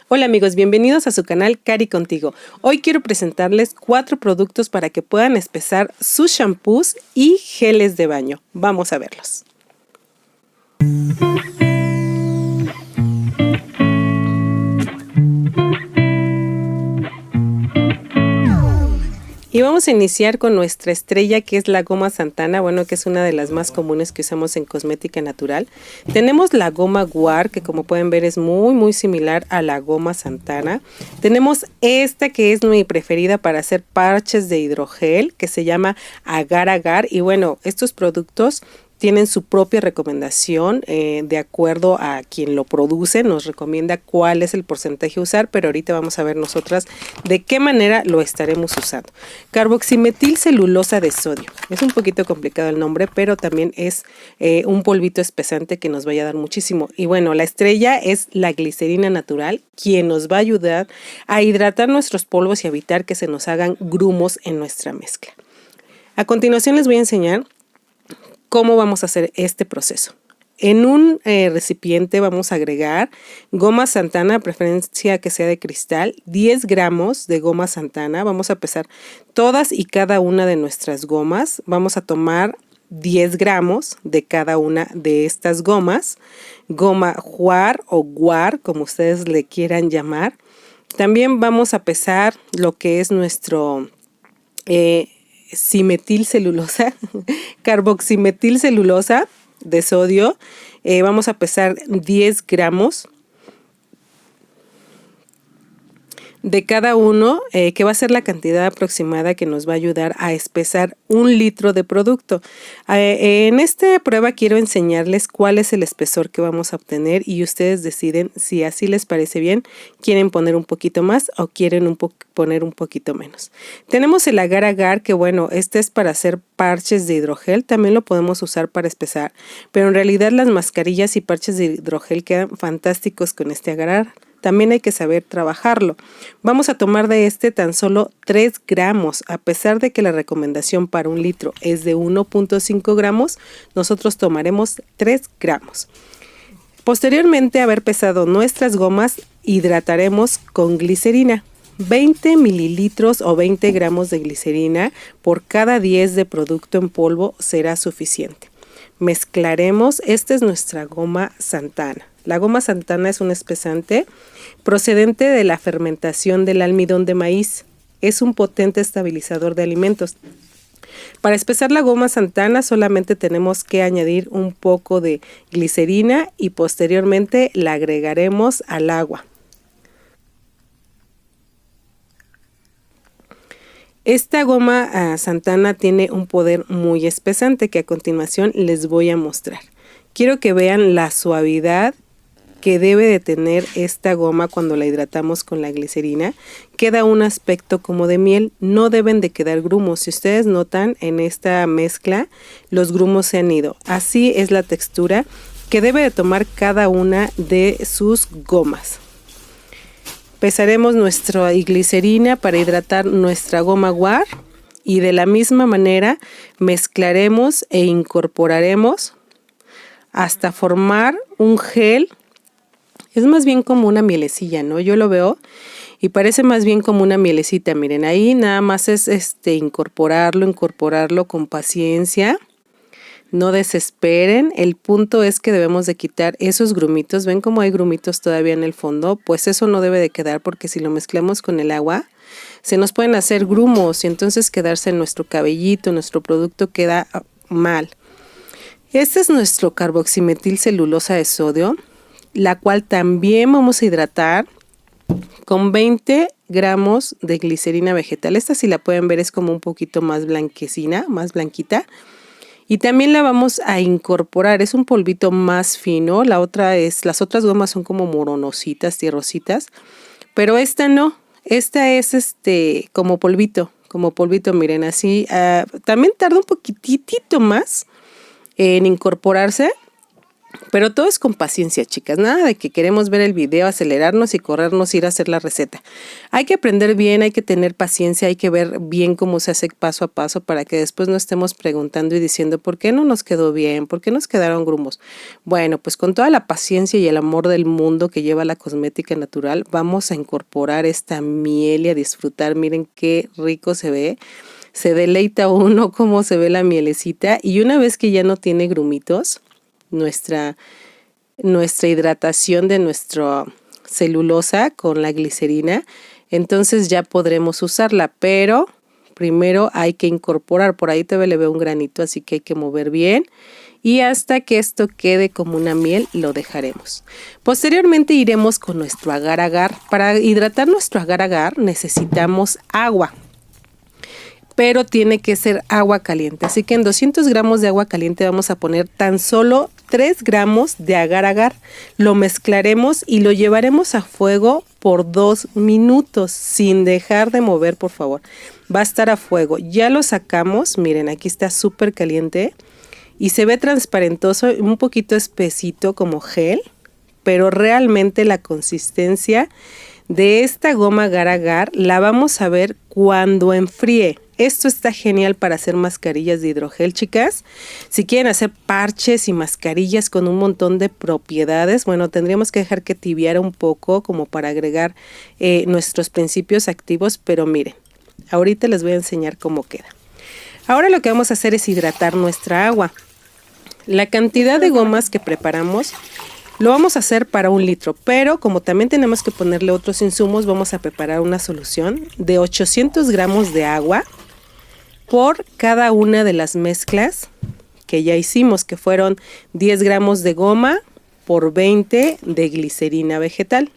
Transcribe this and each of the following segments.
Hola amigos, bienvenidos a su canal Cari Contigo. Hoy quiero presentarles 4 productos para que puedan espesar sus shampoos y geles de baño. Vamos a verlos. Y vamos a iniciar con nuestra estrella, que es la goma Santana, bueno, que es una de las más comunes que usamos en cosmética natural. Tenemos la goma Guar, que como pueden ver es muy similar a la goma Santana. Tenemos esta que es mi preferida para hacer parches de hidrogel, que se llama Agar Agar. Y bueno, estos productos tienen su propia recomendación de acuerdo a quien lo produce, nos recomienda cuál es el porcentaje a usar, pero ahorita vamos a ver nosotras de qué manera lo estaremos usando. Carboximetilcelulosa de sodio. Es un poquito complicado el nombre, pero también es un polvito espesante que nos vaya a dar muchísimo. Y bueno, la estrella es la glicerina natural, quien nos va a ayudar a hidratar nuestros polvos y evitar que se nos hagan grumos en nuestra mezcla. A continuación les voy a enseñar cómo vamos a hacer este proceso. En un recipiente vamos a agregar goma Santana, preferencia que sea de cristal, 10 gramos de goma Santana. Vamos a pesar todas y cada una de nuestras gomas. Vamos a tomar 10 gramos de cada una de estas gomas. Goma Guar o Guar, como ustedes le quieran llamar. También vamos a pesar lo que es nuestro carboximetilcelulosa de sodio. Vamos a pesar 10 gramos de cada uno, que va a ser la cantidad aproximada que nos va a ayudar a espesar 1 litro de producto. En esta prueba quiero enseñarles cuál es el espesor que vamos a obtener y ustedes deciden si así les parece bien, quieren poner un poquito más o quieren poner un poquito menos. Tenemos el Agar Agar, que bueno, este es para hacer parches de hidrogel, también lo podemos usar para espesar, pero en realidad las mascarillas y parches de hidrogel quedan fantásticos con este Agar Agar. También hay que saber trabajarlo. Vamos a tomar de este tan solo 3 gramos. A pesar de que la recomendación para 1 litro es de 1.5 gramos, nosotros tomaremos 3 gramos. Posteriormente a haber pesado nuestras gomas, hidrataremos con glicerina. 20 mililitros o 20 gramos de glicerina por cada 10 de producto en polvo será suficiente. Mezclaremos. Esta es nuestra goma Santana. La goma Santana es un espesante procedente de la fermentación del almidón de maíz. Es un potente estabilizador de alimentos. Para espesar la goma Santana solamente tenemos que añadir un poco de glicerina y posteriormente la agregaremos al agua. Esta goma Santana tiene un poder muy espesante que a continuación les voy a mostrar. Quiero que vean la suavidad que debe de tener esta goma cuando la hidratamos con la glicerina. Queda un aspecto como de miel, no deben de quedar grumos. Si ustedes notan en esta mezcla, los grumos se han ido. Así es la textura que debe de tomar cada una de sus gomas. Pesaremos nuestra glicerina para hidratar nuestra goma Guar y de la misma manera mezclaremos e incorporaremos hasta formar un gel. Es más bien como una mielecilla, ¿no? Yo lo veo y parece más bien como una mielecita. Miren, ahí nada más es incorporarlo con paciencia. No desesperen. El punto es que debemos de quitar esos grumitos. ¿Ven cómo hay grumitos todavía en el fondo? Pues eso no debe de quedar, porque si lo mezclamos con el agua, se nos pueden hacer grumos y entonces quedarse en nuestro cabellito, nuestro producto queda mal. Este es nuestro carboximetilcelulosa de sodio, la cual también vamos a hidratar con 20 gramos de glicerina vegetal. Esta, si la pueden ver, es como un poquito más blanquecina, más blanquita. Y también la vamos a incorporar, es un polvito más fino. Las otras gomas son como moronositas, tierrositas, pero esta no, esta es como polvito, miren, así. También tarda un poquitito más en incorporarse. Pero todo es con paciencia, chicas. Nada de que queremos ver el video, acelerarnos y corrernos, ir a hacer la receta. Hay que aprender bien, hay que tener paciencia, hay que ver bien cómo se hace paso a paso para que después no estemos preguntando y diciendo ¿por qué no nos quedó bien? ¿Por qué nos quedaron grumos? Bueno, pues con toda la paciencia y el amor del mundo que lleva la cosmética natural, vamos a incorporar esta miel y a disfrutar. Miren qué rico se ve. Se deleita uno cómo se ve la mielecita y una vez que ya no tiene grumitos, nuestra hidratación de nuestra celulosa con la glicerina, entonces ya podremos usarla, pero primero hay que incorporar, por ahí todavía le veo un granito, así que hay que mover bien y hasta que esto quede como una miel lo dejaremos. Posteriormente iremos con nuestro agar agar. Para hidratar nuestro agar agar necesitamos agua, pero tiene que ser agua caliente. Así que en 200 gramos de agua caliente vamos a poner tan solo 3 gramos de agar agar. Lo mezclaremos y lo llevaremos a fuego por 2 minutos sin dejar de mover, por favor. Va a estar a fuego. Ya lo sacamos, miren, aquí está súper caliente y se ve transparentoso, un poquito espesito como gel, pero realmente la consistencia de esta goma agar agar la vamos a ver cuando enfríe. Esto está genial para hacer mascarillas de hidrogel, chicas. Si quieren hacer parches y mascarillas con un montón de propiedades, bueno, tendríamos que dejar que tibiara un poco como para agregar nuestros principios activos, pero miren, ahorita les voy a enseñar cómo queda. Ahora lo que vamos a hacer es hidratar nuestra agua. La cantidad de gomas que preparamos lo vamos a hacer para 1 litro, pero como también tenemos que ponerle otros insumos, vamos a preparar una solución de 800 gramos de agua por cada una de las mezclas que ya hicimos, que fueron 10 gramos de goma por 20 de glicerina vegetal.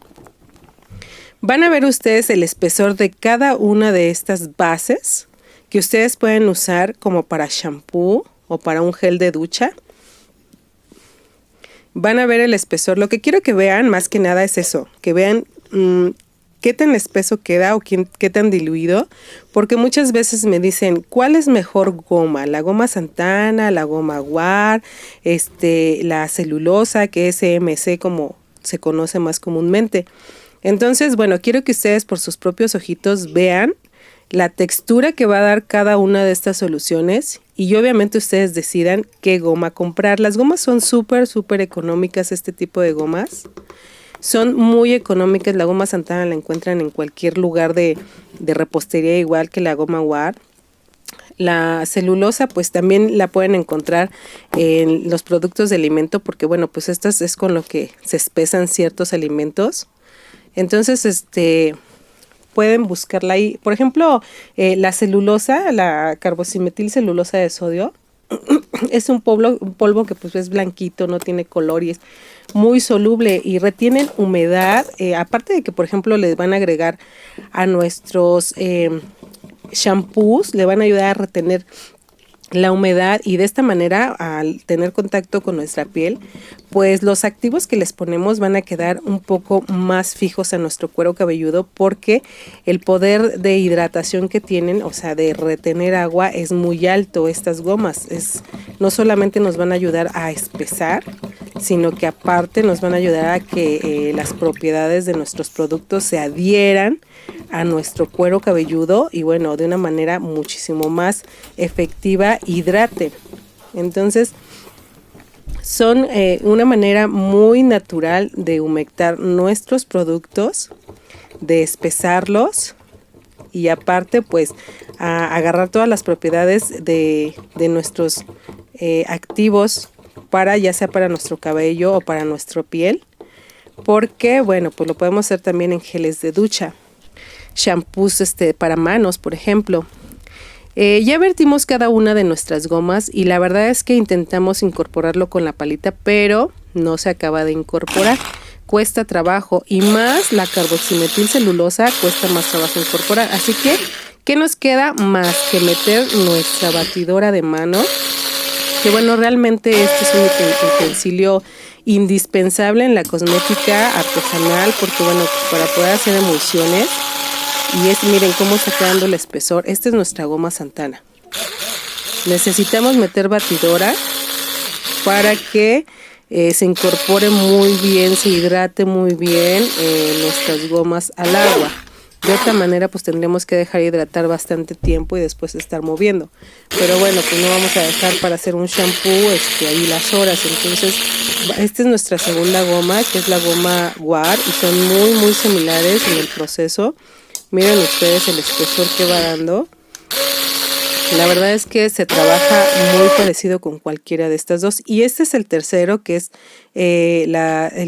Van a ver ustedes el espesor de cada una de estas bases que ustedes pueden usar como para shampoo o para un gel de ducha. Van a ver el espesor. Lo que quiero que vean más que nada es eso, que vean qué tan espeso queda o qué tan diluido, porque muchas veces me dicen, ¿cuál es mejor goma? ¿La goma Santana, la goma Guar, la celulosa, que es EMC como se conoce más comúnmente? Entonces, bueno, quiero que ustedes por sus propios ojitos vean la textura que va a dar cada una de estas soluciones y obviamente ustedes decidan qué goma comprar. Las gomas son súper económicas, este tipo de gomas. Son muy económicas. La goma Santana la encuentran en cualquier lugar de repostería, igual que la goma Guar. La celulosa pues también la pueden encontrar en los productos de alimento, porque bueno, pues estas es con lo que se espesan ciertos alimentos. Entonces, pueden buscarla ahí. Por ejemplo, la celulosa, la carboximetil celulosa de sodio, es un polvo que pues es blanquito, no tiene color y es muy soluble y retienen humedad. Aparte de que, por ejemplo, les van a agregar a nuestros shampoos, le van a ayudar a retener la humedad y de esta manera, al tener contacto con nuestra piel, pues los activos que les ponemos van a quedar un poco más fijos a nuestro cuero cabelludo, porque el poder de hidratación que tienen, o sea, de retener agua, es muy alto. Estas gomas no solamente nos van a ayudar a espesar, sino que aparte nos van a ayudar a que las propiedades de nuestros productos se adhieran a nuestro cuero cabelludo y bueno, de una manera muchísimo más efectiva hidrate. Entonces son una manera muy natural de humectar nuestros productos, de espesarlos y aparte pues a agarrar todas las propiedades de nuestros activos, para ya sea para nuestro cabello o para nuestra piel, porque bueno, pues lo podemos hacer también en geles de ducha, shampoos para manos, por ejemplo. Ya vertimos cada una de nuestras gomas y la verdad es que intentamos incorporarlo con la palita, pero no se acaba de incorporar. Cuesta trabajo y más la carboximetil celulosa cuesta más trabajo incorporar. Así que, ¿qué nos queda más que meter nuestra batidora de mano? Que bueno, realmente este es un utensilio indispensable en la cosmética artesanal, porque bueno, para poder hacer emulsiones. Y miren cómo está quedando el espesor. Esta es nuestra goma Santana. Necesitamos meter batidora para que se incorpore muy bien, se hidrate muy bien nuestras gomas al agua. De otra manera pues tendremos que dejar hidratar bastante tiempo y después estar moviendo. Pero bueno, pues no vamos a dejar para hacer un shampoo ahí las horas. Entonces esta es nuestra segunda goma, que es la goma Guar, y son muy similares en el proceso. Miren ustedes el espesor que va dando. La verdad es que se trabaja muy parecido con cualquiera de estas dos. Y este es el tercero, que es el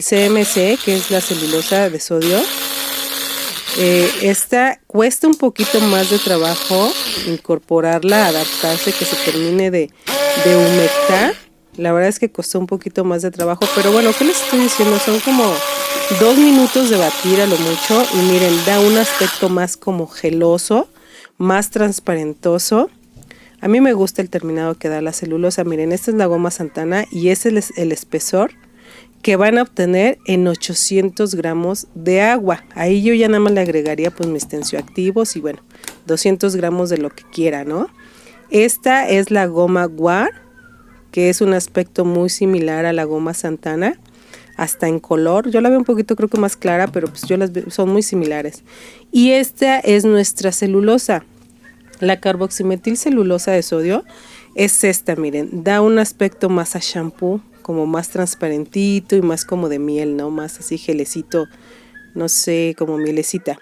CMC, que es la celulosa de sodio. Esta cuesta un poquito más de trabajo incorporarla, adaptarse, que se termine de humectar. La verdad es que costó un poquito más de trabajo, pero bueno, ¿qué les estoy diciendo? Son como 2 minutos de batir a lo mucho y miren, da un aspecto más como geloso, más transparentoso. A mí me gusta el terminado que da la celulosa. Miren, esta es la goma Santana y ese es el espesor que van a obtener en 800 gramos de agua. Ahí yo ya nada más le agregaría pues mis tensioactivos y bueno, 200 gramos de lo que quiera, ¿no? Esta es la goma Guar, que es un aspecto muy similar a la goma Santana, hasta en color. Yo la veo un poquito creo que más clara, pero pues yo las veo, son muy similares. Y esta es nuestra celulosa. La carboximetilcelulosa de sodio es esta, miren, da un aspecto más a shampoo, como más transparentito y más como de miel, ¿no? Más así gelecito, no sé, como mielecita.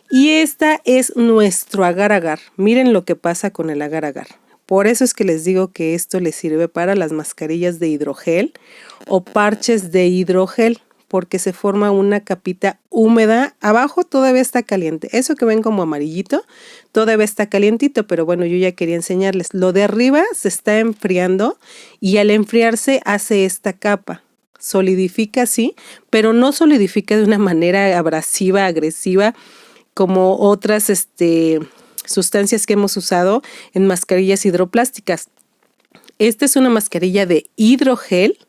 Y esta es nuestro agar-agar. Miren lo que pasa con el agar-agar. Por eso es que les digo que esto les sirve para las mascarillas de hidrogel o parches de hidrogel, porque se forma una capita húmeda. Abajo todavía está caliente. Eso que ven como amarillito, todavía está calientito, pero bueno, yo ya quería enseñarles. Lo de arriba se está enfriando y al enfriarse hace esta capa. Solidifica, sí, pero no solidifica de una manera abrasiva, agresiva, como otras sustancias que hemos usado en mascarillas hidroplásticas. Esta es una mascarilla de hidrogel,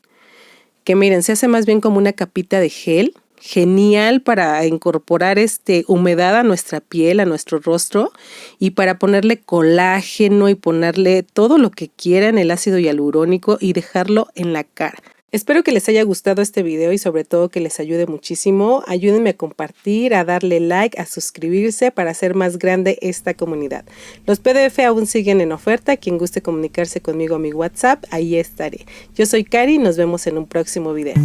que miren, se hace más bien como una capita de gel, genial para incorporar humedad a nuestra piel, a nuestro rostro, y para ponerle colágeno y ponerle todo lo que quieran, el ácido hialurónico, y dejarlo en la cara. Espero que les haya gustado este video y sobre todo que les ayude muchísimo. Ayúdenme a compartir, a darle like, a suscribirse para hacer más grande esta comunidad. Los PDF aún siguen en oferta. Quien guste comunicarse conmigo a mi WhatsApp, ahí estaré. Yo soy Cari y nos vemos en un próximo video.